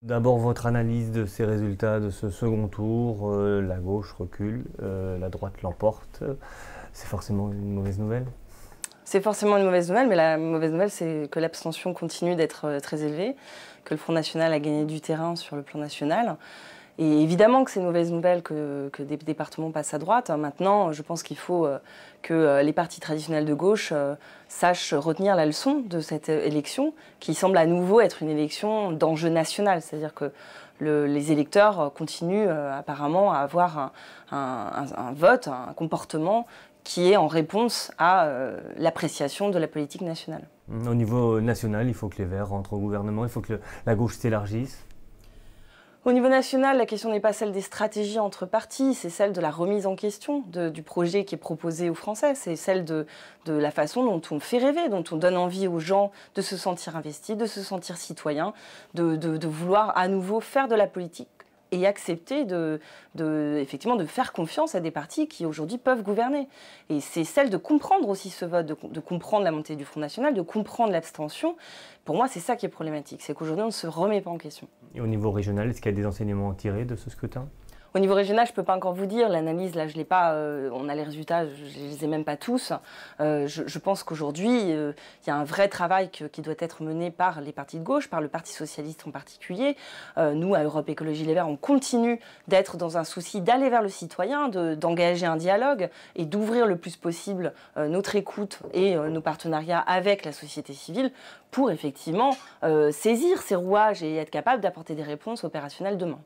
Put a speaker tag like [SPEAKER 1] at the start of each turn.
[SPEAKER 1] D'abord, votre analyse de ces résultats de ce second tour. La gauche recule, la droite l'emporte. C'est forcément une mauvaise nouvelle?
[SPEAKER 2] C'est forcément une mauvaise nouvelle, mais la mauvaise nouvelle, c'est que l'abstention continue d'être très élevée, que le Front National a gagné du terrain sur le plan national. Et évidemment que c'est une mauvaise nouvelle que des départements passent à droite. Maintenant, je pense qu'il faut que les partis traditionnels de gauche sachent retenir la leçon de cette élection, qui semble à nouveau être une élection d'enjeu national. C'est-à-dire que les électeurs continuent apparemment à avoir un vote, un comportement qui est en réponse à l'appréciation de la politique nationale.
[SPEAKER 1] Au niveau national, il faut que les Verts rentrent au gouvernement, il faut que la gauche s'élargisse.
[SPEAKER 2] Au niveau national, la question n'est pas celle des stratégies entre partis, c'est celle de la remise en question du projet qui est proposé aux Français. C'est celle de la façon dont on fait rêver, dont on donne envie aux gens de se sentir investis, de se sentir citoyens, de vouloir à nouveau faire de la politique et accepter effectivement de faire confiance à des partis qui aujourd'hui peuvent gouverner. Et c'est celle de comprendre aussi ce vote, de comprendre la montée du Front National, de comprendre l'abstention. Pour moi, c'est ça qui est problématique, c'est qu'aujourd'hui on ne se remet pas en question.
[SPEAKER 1] Et au niveau régional, est-ce qu'il y a des enseignements à tirer de ce scrutin?
[SPEAKER 2] Au niveau régional, je ne peux pas encore vous dire. L'analyse, là, je ne l'ai pas. On a les résultats, je ne les ai même pas tous. Je pense qu'aujourd'hui, il y a un vrai travail qui doit être mené par les partis de gauche, par le Parti socialiste en particulier. Nous, à Europe Écologie Les Verts, on continue d'être dans un souci d'aller vers le citoyen, d'engager un dialogue et d'ouvrir le plus possible notre écoute et nos partenariats avec la société civile pour effectivement saisir ces rouages et être capable d'apporter des réponses opérationnelles demain.